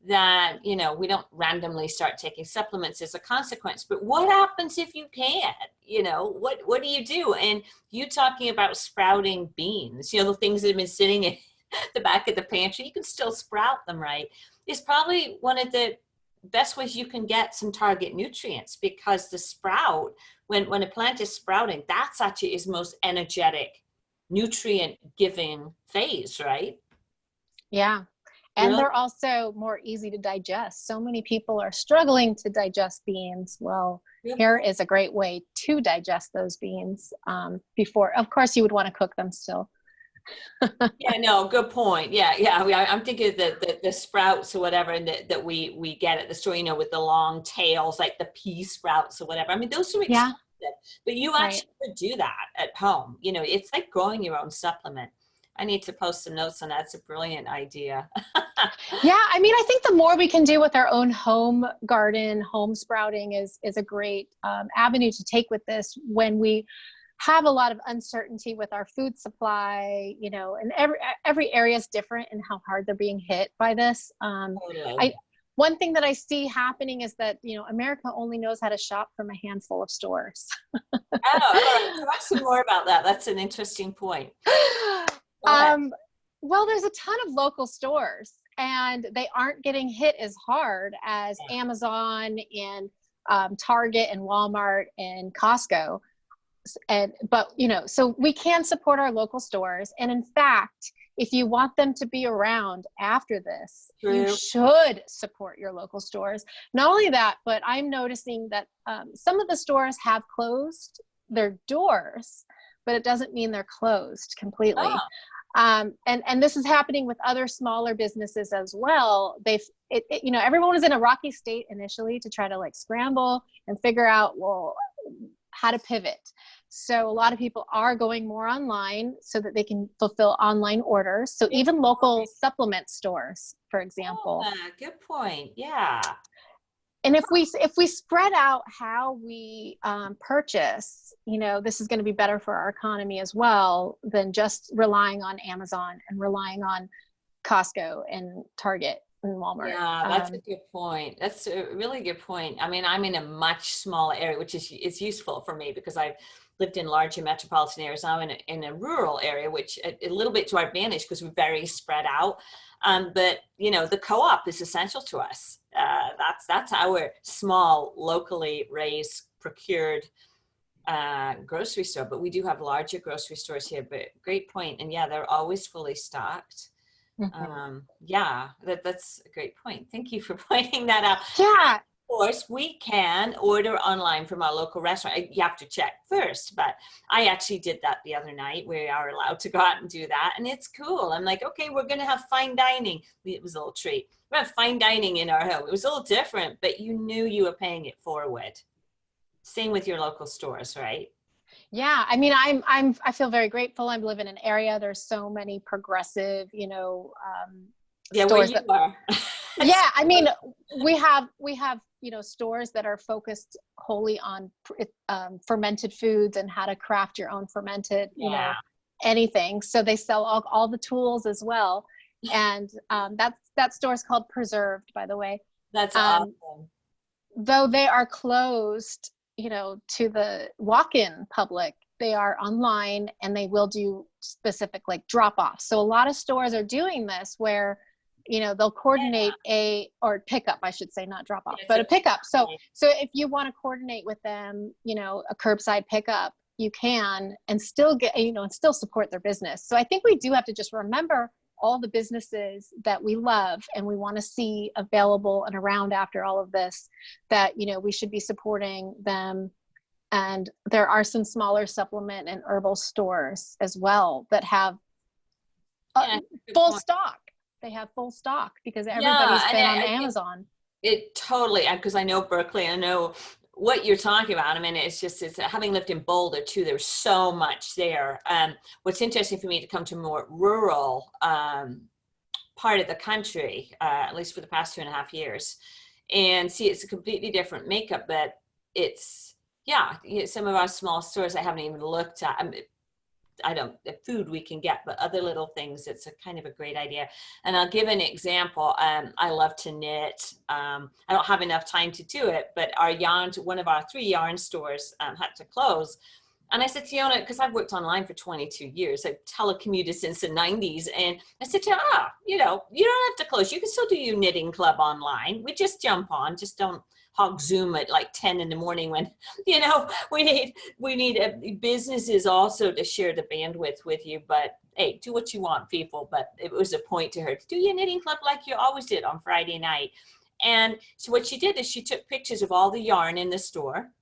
that, we don't randomly start taking supplements as a consequence, but what happens if you can't? What do you do? And you talking about sprouting beans, the things that have been sitting in the back of the pantry, you can still sprout them, right? Is probably one of the best ways you can get some target nutrients, because the sprout, when a plant is sprouting, that's actually its most energetic, nutrient giving phase, right? Yeah. And they're also more easy to digest. So many people are struggling to digest beans. Well, here is a great way to digest those beans before. Of course, you would want to cook them still. Yeah, no, good point. Yeah. I'm thinking of the sprouts or whatever, and that we get at the store, with the long tails, like the pea sprouts or whatever. I mean, those are expensive, but you actually could do that at home. It's like growing your own supplement. I need to post some notes on that. It's a brilliant idea. Yeah, I think the more we can do with our own home garden, home sprouting is a great avenue to take with this when we have a lot of uncertainty with our food supply, and every area is different in how hard they're being hit by this. One thing that I see happening is that, America only knows how to shop from a handful of stores. All right. Talk some more about that. That's an interesting point. Well, there's a ton of local stores, and they aren't getting hit as hard as Amazon and Target and Walmart and Costco. But so we can support our local stores, and in fact, if you want them to be around after this, you should support your local stores. Not only that, but I'm noticing that some of the stores have closed their doors, but it doesn't mean they're closed completely. And this is happening with other smaller businesses as well. Everyone was in a rocky state initially to try to like scramble and figure out, well, how to pivot. So a lot of people are going more online so that they can fulfill online orders. So even local supplement stores, for example. Good point. Yeah. And if we spread out how we purchase, this is going to be better for our economy as well than just relying on Amazon and relying on Costco and Target and Walmart. Yeah, that's a good point. That's a really good point. I mean, I'm in a much smaller area, which is useful for me because I've lived in larger metropolitan areas. I'm in a rural area, which a little bit to our advantage because we're very spread out. But the co-op is essential to us. That's our small, locally raised, procured grocery store. But we do have larger grocery stores here. But great point. And yeah, they're always fully stocked. Mm-hmm. That's a great point. Thank you for pointing that out. Yeah. Of course, we can order online from our local restaurant. You have to check first, but I actually did that the other night. We are allowed to go out and do that, and it's cool. I'm like, okay, we're going to have fine dining. It was a little treat. We have fine dining in our home. It was a little different, but you knew you were paying it forward. Same with your local stores, right? Yeah, I mean, I feel very grateful. I live in an area. There's so many progressive, yeah, stores where you are. Yeah, I mean, we have stores that are focused wholly on fermented foods and how to craft your own fermented, anything. So they sell all the tools as well, and that store is called Preserved, by the way. That's awesome. Though they are closed, to the walk-in public, they are online and they will do specific like drop-offs. So a lot of stores are doing this where they'll coordinate or pickup, I should say, not drop off, but a pickup. So if you want to coordinate with them, a curbside pickup, you can, and still get, and still support their business. So I think we do have to just remember all the businesses that we love and we want to see available and around after all of this, that, we should be supporting them. And there are some smaller supplement and herbal stores as well that have full stock. They have full stock because everybody's been on Amazon. It totally, because I know Berkeley, I know what you're talking about. I mean, it's having lived in Boulder too, there's so much there. What's interesting for me to come to a more rural part of the country, at least for the past 2.5 years, and see it's a completely different makeup, but it's, some of our small stores I haven't even looked at. The food we can get, but other little things, it's a kind of a great idea. And I'll give an example. I love to knit. I don't have enough time to do it, but one of our 3 yarn stores had to close. And I said to Yona, because I've worked online for 22 years, I've telecommuted since the 90s. And I said to her, you don't have to close. You can still do your knitting club online. We just jump on, just don't hog Zoom at like 10 in the morning when, we need businesses also to share the bandwidth with you. But hey, do what you want, people. But it was a point to her to do your knitting club like you always did on Friday night. And so what she did is she took pictures of all the yarn in the store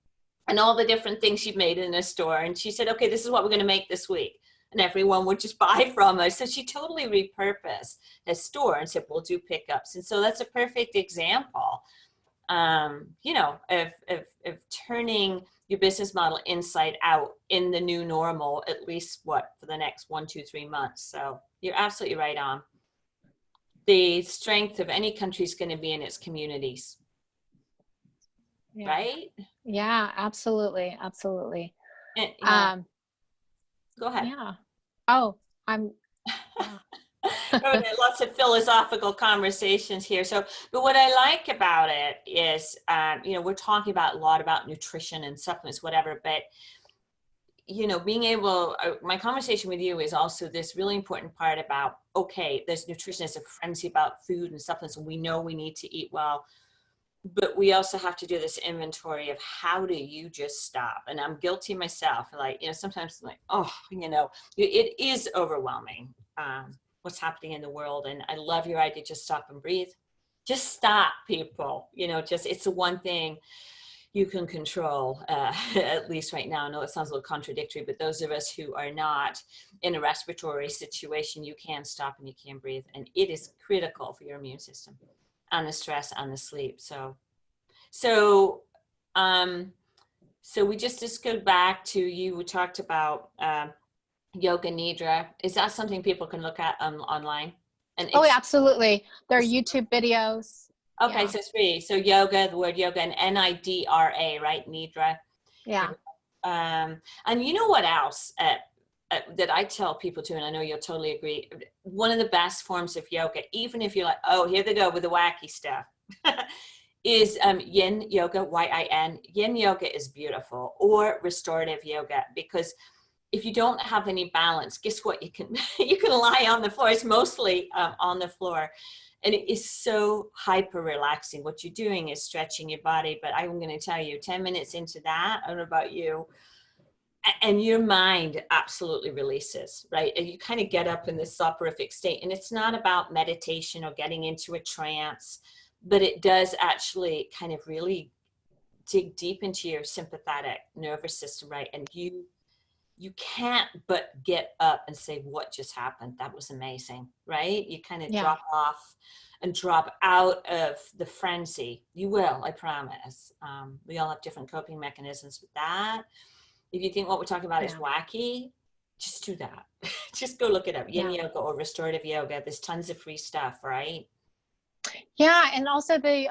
and all the different things she'd made in the store. And she said, okay, this is what we're going to make this week. And everyone would just buy from her. So she totally repurposed the store and said, we'll do pickups. And so that's a perfect example. Of turning your business model inside out in the new normal, at least for the next 1, 2, 3 months. So you're absolutely right on. The strength of any country is going to be in its communities. Yeah. Right? Yeah, absolutely. Absolutely. And, go ahead. Yeah. Oh, I'm. Yeah. Lots of philosophical conversations here. But what I like about it is, we're talking about a lot about nutrition and supplements, whatever, but you know, being able, my conversation with you is also this really important part about, okay, there's nutritionists, a frenzy about food and supplements, and we know we need to eat well, but we also have to do this inventory of how do you just stop? And I'm guilty myself. Like, you know, sometimes I'm like, oh, you know, it is overwhelming, what's happening in the world. And I love your idea, just stop and breathe. Just stop, people. You know, just, it's the one thing you can control, at least right now. I know it sounds a little contradictory, but those of us who are not in a respiratory situation, you can stop and you can breathe. And it is critical for your immune system, and the stress, and the sleep. So we just go back to, you talked about yoga nidra. Is that something people can look at online? And oh, absolutely. There are YouTube videos. Okay, so it's free. So yoga, the word yoga, and Nidra, right? Nidra. Yeah. And you know what else that I tell people too, and I know you'll totally agree. One of the best forms of yoga, even if you're like, oh, here they go with the wacky stuff, is yin yoga, Y-I-N. Yin yoga is beautiful, or restorative yoga, because if you don't have any balance, guess what? You can you can lie on the floor. It's mostly on the floor. And it is so hyper relaxing. What you're doing is stretching your body. But I'm going to tell you, 10 minutes into that, I don't know about you, and your mind absolutely releases, right? And you kind of get up in this soporific state. And it's not about meditation or getting into a trance, but it does actually kind of really dig deep into your sympathetic nervous system, right? And you can't but get up and say, what just happened? That was amazing, right? You kind of drop off and drop out of the frenzy. You will, I promise. We all have different coping mechanisms with that. If you think what we're talking about is wacky, just do that. Just go look it up. Yin yoga or restorative yoga. There's tons of free stuff, right? Yeah, and also the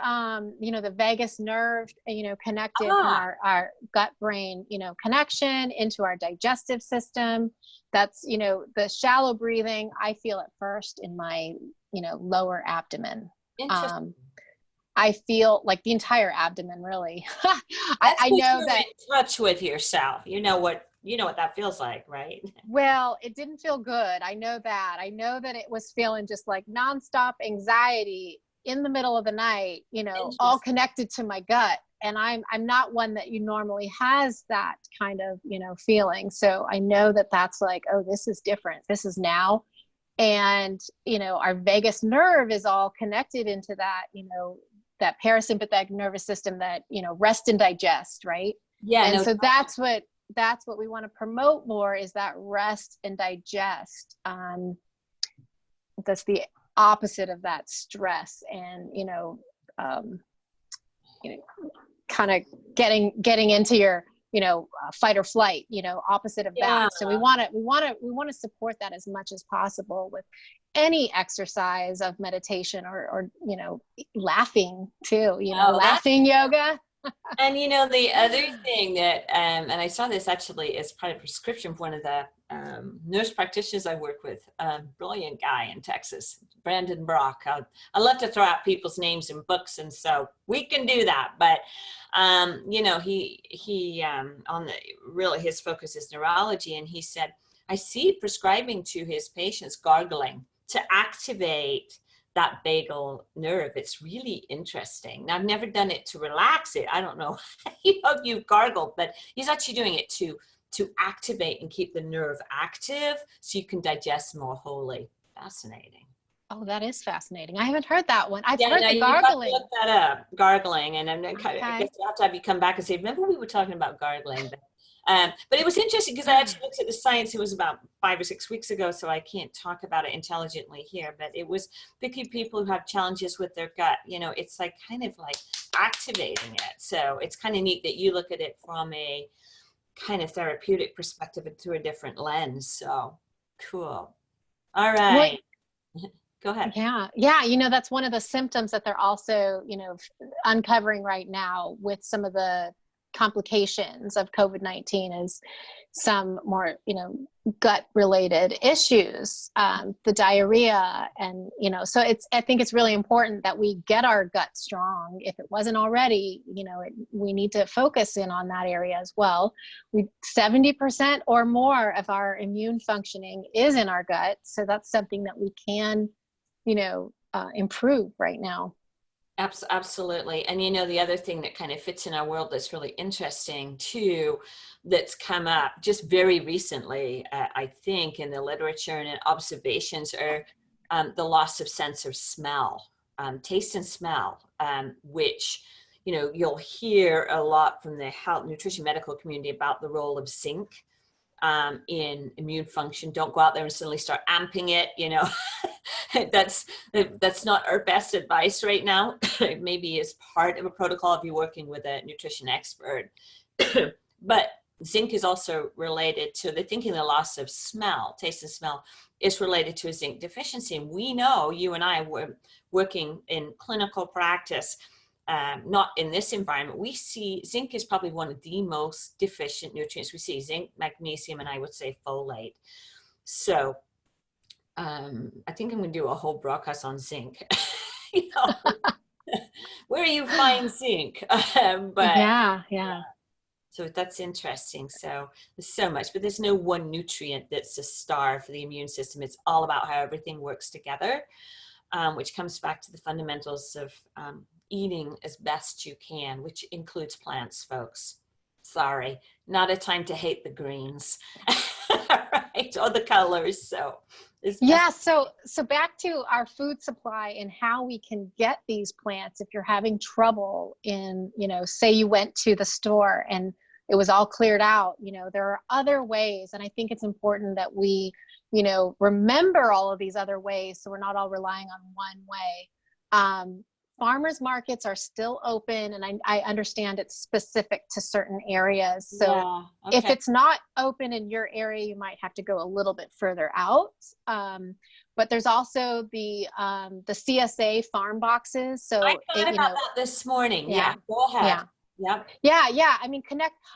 you know, the vagus nerve, you know, connected in our gut brain, you know, connection into our digestive system. That's, you know, the shallow breathing, I feel it first in my, you know, lower abdomen. I feel like the entire abdomen, really. I know that in touch with yourself. You know what that feels like, right? Well, it didn't feel good. I know that. I know that it was feeling just like nonstop anxiety in the middle of the night, you know, all connected to my gut. And I'm not one that you normally has that kind of, you know, feeling. So I know that that's like, oh, this is different. This is now. And, you know, our vagus nerve is all connected into that, you know, that parasympathetic nervous system that, you know, rest and digest, right? Yeah. And so that's what we want to promote more, is that rest and digest. That's the opposite of that stress, and kind of getting into your, you know, fight or flight, you know, opposite of that. So we want to support that as much as possible with any exercise of meditation or you know, laughing too, you know, laughing yoga. And you know, the other thing that, and I saw this actually as part of prescription for one of the nurse practitioners I work with, brilliant guy in Texas, Brandon Brock. I love to throw out people's names in books, and so we can do that. But you know, he on the really, his focus is neurology, and he said, I see prescribing to his patients gargling to activate that vagal nerve. It's really interesting. Now, I've never done it to relax it. I don't know how you gargle, but he's actually doing it to activate and keep the nerve active so you can digest more wholly. Fascinating. Oh, that is fascinating. I haven't heard that one. I've heard the gargling. Look that up, gargling, and I'm kind of, I guess I'll have to have you come back and say, remember we were talking about gargling? But it was interesting because I actually looked at the science. It was about 5 or 6 weeks ago, so I can't talk about it intelligently here, but it was picking people who have challenges with their gut. You know, it's like kind of like activating it. So it's kind of neat that you look at it from a kind of therapeutic perspective and through a different lens. So cool. All right. Go ahead. Yeah. You know, that's one of the symptoms that they're also, you know, uncovering right now with some of the complications of COVID-19 is some more, gut related issues, the diarrhea, and, so I think it's really important that we get our gut strong. If it wasn't already, we need to focus in on that area as well. 70% or more of our immune functioning is in our gut. So that's something that we can, improve right now. Absolutely. And the other thing that kind of fits in our world that's really interesting too, that's come up just very recently, I think, in the literature and in observations are the loss of sense of smell, taste and smell, which, you'll hear a lot from the health, nutrition, medical community about the role of zinc in immune function. Don't go out there and suddenly start amping it, that's not our best advice right now. Maybe as part of a protocol if you're working with a nutrition expert. But zinc is also related to, they're thinking the loss of smell, taste and smell is related to a zinc deficiency. And we know, you and I were working in clinical practice, not in this environment, we see zinc is probably one of the most deficient nutrients. We see zinc, magnesium, and I would say folate. So I think I'm going to do a whole broadcast on zinc. Where you find zinc? But yeah. So that's interesting. So there's so much, but there's no one nutrient that's a star for the immune system. It's all about how everything works together, which comes back to the fundamentals of eating as best you can, which includes plants, folks. Sorry, not a time to hate the greens, right? Or the colors. So so back to our food supply and how we can get these plants. If you're having trouble in, say you went to the store and it was all cleared out, there are other ways. And I think it's important that we, remember all of these other ways, so we're not all relying on one way. Farmers markets are still open, and I understand it's specific to certain areas. So if it's not open in your area, you might have to go a little bit further out. But there's also the CSA farm boxes. So I thought about that this morning. Yeah, go ahead. Yeah. I mean,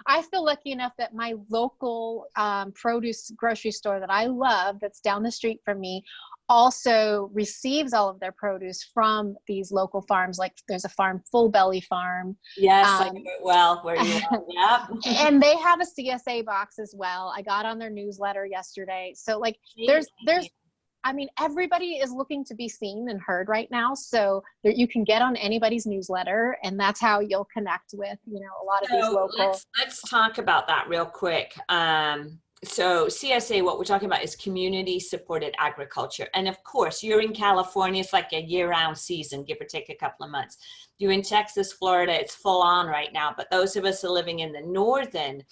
I feel lucky enough that my local produce grocery store that I love, that's down the street from me, also receives all of their produce from these local farms. Like there's a farm, Full Belly Farm. Yes, I know it well where you are. Yeah. And they have a CSA box as well. I got on their newsletter yesterday. So like there's I mean, everybody is looking to be seen and heard right now. So you can get on anybody's newsletter, and that's how you'll connect with, a lot of these local. Let's talk about that real quick. So CSA, what we're talking about is community supported agriculture. And of course, you're in California, it's like a year-round season, give or take a couple of months. You're in Texas, Florida, it's full on right now. But those of us who are living in the northern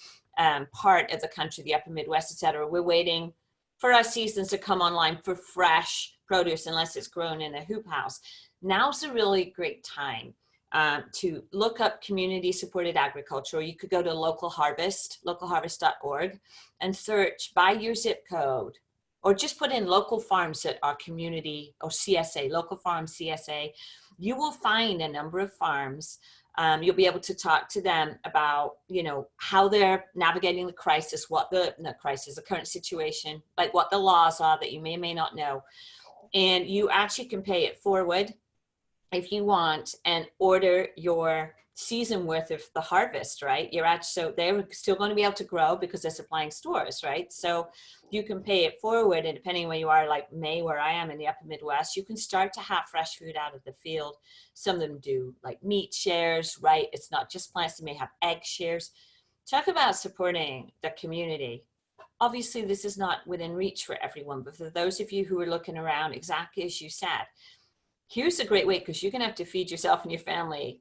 part of the country, the upper Midwest, et cetera, we're waiting for our seasons to come online for fresh produce, unless it's grown in a hoop house. Now's a really great time to look up community supported agriculture. Or you could go to localharvest.org, and search by your zip code, or just put in local farms that are community or CSA, local farm CSA. You will find a number of farms. You'll be able to talk to them about, how they're navigating the crisis, the current situation, like what the laws are that you may or may not know. And you actually can pay it forward if you want and order your season worth of the harvest, right? So they're still going to be able to grow because they're supplying stores, right? So you can pay it forward, and depending on where you are, like May, where I am in the upper Midwest, you can start to have fresh food out of the field. Some of them do like meat shares, right? It's not just plants, they may have egg shares. Talk about supporting the community. Obviously, this is not within reach for everyone, but for those of you who are looking around, exactly as you said, here's a great way, because you're going to have to feed yourself and your family,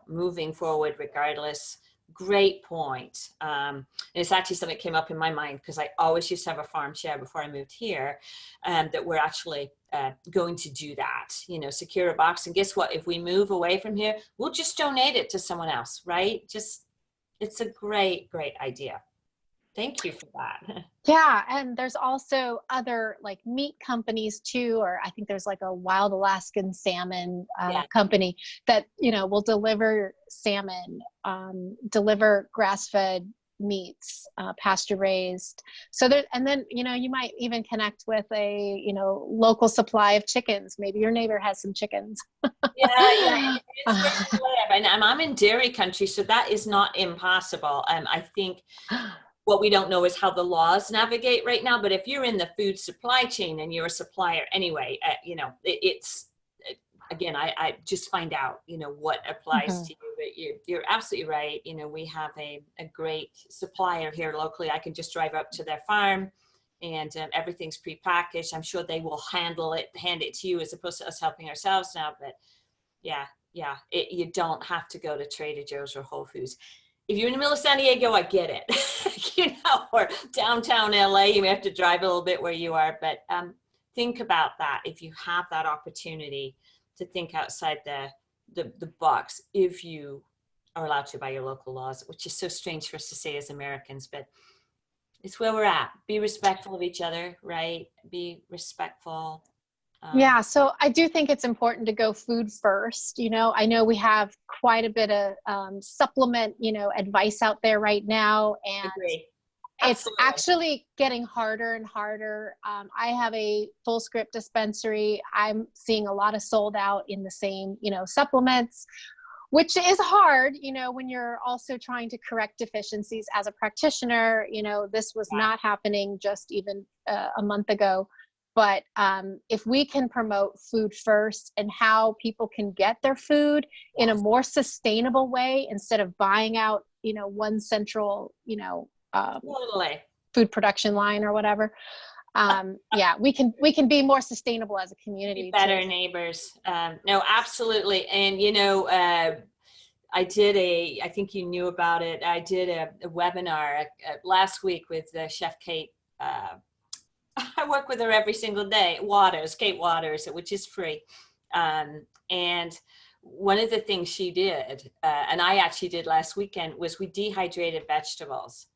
moving forward regardless. Great point. And it's actually something that came up in my mind, because I always used to have a farm share before I moved here, that we're actually going to do that, secure a box. And guess what? If we move away from here, we'll just donate it to someone else, right? It's a great, great idea. Thank you for that. Yeah, and there's also other like meat companies too, or I think there's like a wild Alaskan salmon Yeah. company that, you know, will deliver salmon, deliver grass-fed meats, pasture raised. So there, and then, you know, you might even connect with a, you know, local supply of chickens. Maybe your neighbor has some chickens. Yeah, yeah, it's where you live, and I'm in dairy country, so that is not impossible. I think what we don't know is how the laws navigate right now. But if you're in the food supply chain and you're a supplier anyway, you know, it's again, I just find out, you know, what applies Mhm. to you. But you're absolutely right. You know, we have a great supplier here locally. I can just drive up to their farm, and everything's prepackaged. I'm sure they will hand it to you, as opposed to us helping ourselves now. But yeah, yeah, you don't have to go to Trader Joe's or Whole Foods. If you're in the middle of San Diego, I get it. You know, or downtown LA, you may have to drive a little bit where you are, but think about that. If you have that opportunity to think outside the box, if you are allowed to by your local laws, which is so strange for us to say as Americans, but it's where we're at. Be respectful of each other, right? Be respectful. Yeah, so I do think it's important to go food first. You know, I know we have quite a bit of supplement, you know, advice out there right now, and Agree. it's Absolutely. actually getting harder and harder. I have a full script dispensary. I'm seeing a lot of sold out in the same, you know, supplements, which is hard, you know, when you're also trying to correct deficiencies as a practitioner. You know, this was Yeah. not happening just even a month ago. But if we can promote food first and how people can get their food in a Yes. more sustainable way instead of buying out, you know, one central, you know, Totally. food production line or whatever. Yeah, we can be more sustainable as a Be community too. better neighbors. No, absolutely. And, you know, I think you knew about it. I did a webinar last week with Chef Kate. I work with her every single day, Kate Waters, which is free. And one of the things she did, and I actually did last weekend, was we dehydrated vegetables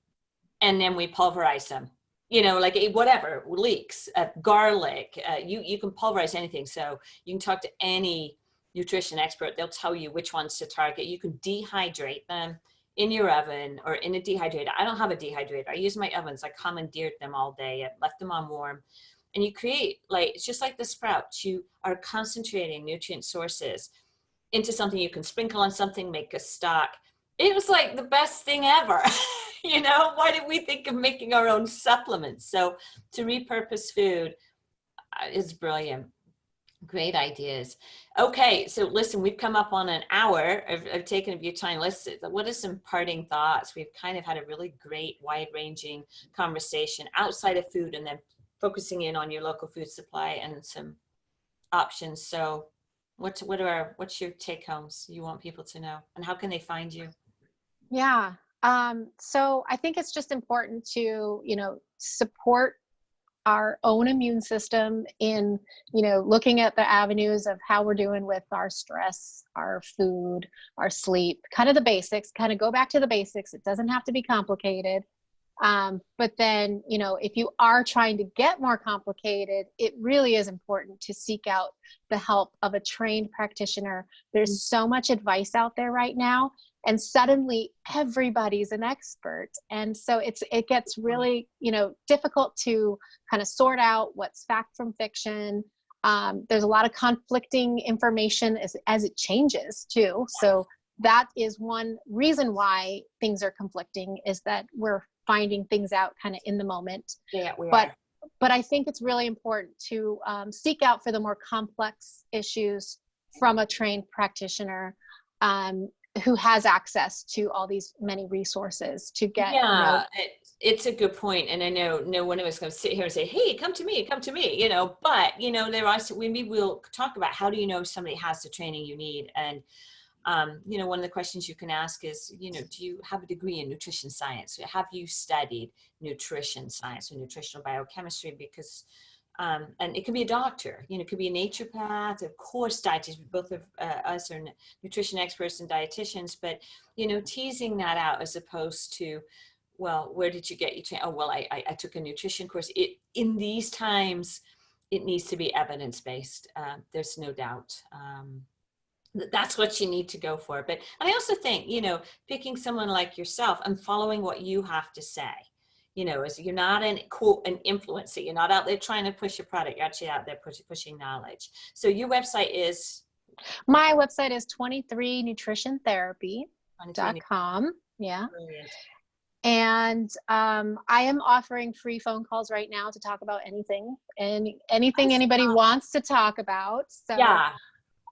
and then we pulverize them. You know, like whatever, leeks, garlic, you can pulverize anything. So you can talk to any nutrition expert. They'll tell you which ones to target. You can dehydrate them in your oven or in a dehydrator. I don't have a dehydrator. I use my ovens. I commandeered them all day. I left them on warm. And you create, like, it's just like the sprouts. You are concentrating nutrient sources into something you can sprinkle on something, make a stock. It was like the best thing ever. You know, why did we think of making our own supplements? So to repurpose food is brilliant. Great ideas. Okay, so listen, we've come up on an hour of taking of your time. What are some parting thoughts? We've kind of had a really great, wide-ranging conversation outside of food, and then focusing in on your local food supply and some options. So what's your take homes you want people to know, and how can they find you? Yeah. So I think it's just important to, you know, support our own immune system in, you know, looking at the avenues of how we're doing with our stress, our food, our sleep, kind of the basics, kind of go back to the basics. It doesn't have to be complicated. But then, you know, if you are trying to get more complicated, it really is important to seek out the help of a trained practitioner. There's so much advice out there right now, and suddenly everybody's an expert. And so it gets really, you know, difficult to kind of sort out what's fact from fiction. There's a lot of conflicting information as it changes too. So that is one reason why things are conflicting, is that we're finding things out kind of in the moment. Yeah, we but are. but I think it's really important to seek out for the more complex issues from a trained practitioner, who has access to all these many resources to get, you know. Yeah, it's a good point. And I know no one of us going to sit here and say, hey, come to me, you know, but, you know, there are, maybe we'll talk about how do you know somebody has the training you need. And you know, one of the questions you can ask is, you know, do you have a degree in nutrition science? Have you studied nutrition science or nutritional biochemistry? Because, and it could be a doctor, you know, it could be a naturopath, of course, dietitians, both of us are nutrition experts and dietitians, but, you know, teasing that out as opposed to well, where did you get your training? Oh, well, I took a nutrition course. In these times, it needs to be evidence-based. There's no doubt. That's what you need to go for. But, and I also think, you know, picking someone like yourself and following what you have to say, you know, is you're not an influencer. You're not out there trying to push a product. You're actually out there pushing knowledge. So your website is? My website is 23nutritiontherapy.com. Yeah. Brilliant. And I am offering free phone calls right now to talk about anything and anything anybody wants to talk about. So yeah,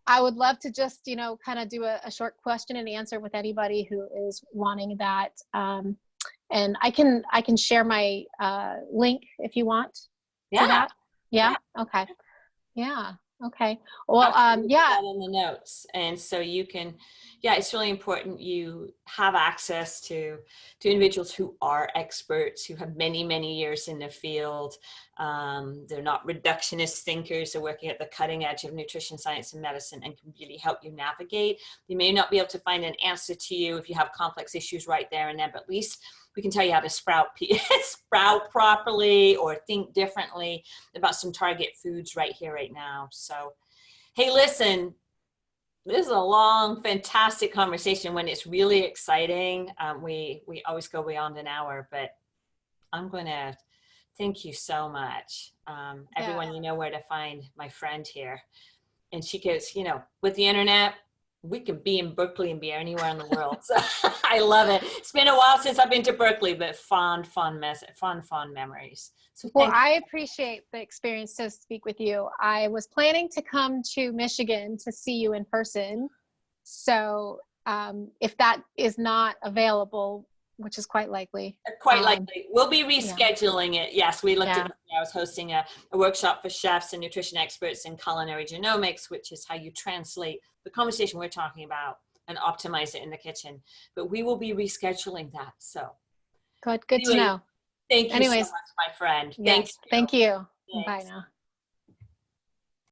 I would love to just, you know, kind of do a short question and answer with anybody who is wanting that. And I can share my link if you want. Yeah. That. Yeah. Okay. Yeah. Okay. Well, yeah. That in the notes, and so you can, yeah, it's really important you have access to individuals who are experts, who have many years in the field. They're not reductionist thinkers. They're working at the cutting edge of nutrition science and medicine and can really help you navigate. They may not be able to find an answer to you if you have complex issues right there and then, but at least we can tell you how to sprout properly or think differently about some target foods right here, right now. So, hey, listen, this is a long, fantastic conversation. When it's really exciting, we always go beyond an hour, but I'm going to thank you so much. Everyone, you know where to find my friend here. And she goes, you know, with the internet, we can be in Berkeley and be anywhere in the world. So I love it. It's been a while since I've been to Berkeley, but fond memories. So well, I appreciate the experience to speak with you. I was planning to come to Michigan to see you in person. So if that is not available, which is quite likely. Likely. We'll be rescheduling it. Yes, we looked at, I was hosting a workshop for chefs and nutrition experts in culinary genomics, which is how you translate the conversation we're talking about and optimize it in the kitchen. But we will be rescheduling that. So good to know. Thank you so much, my friend. Yes, thank you. Thanks. Bye now.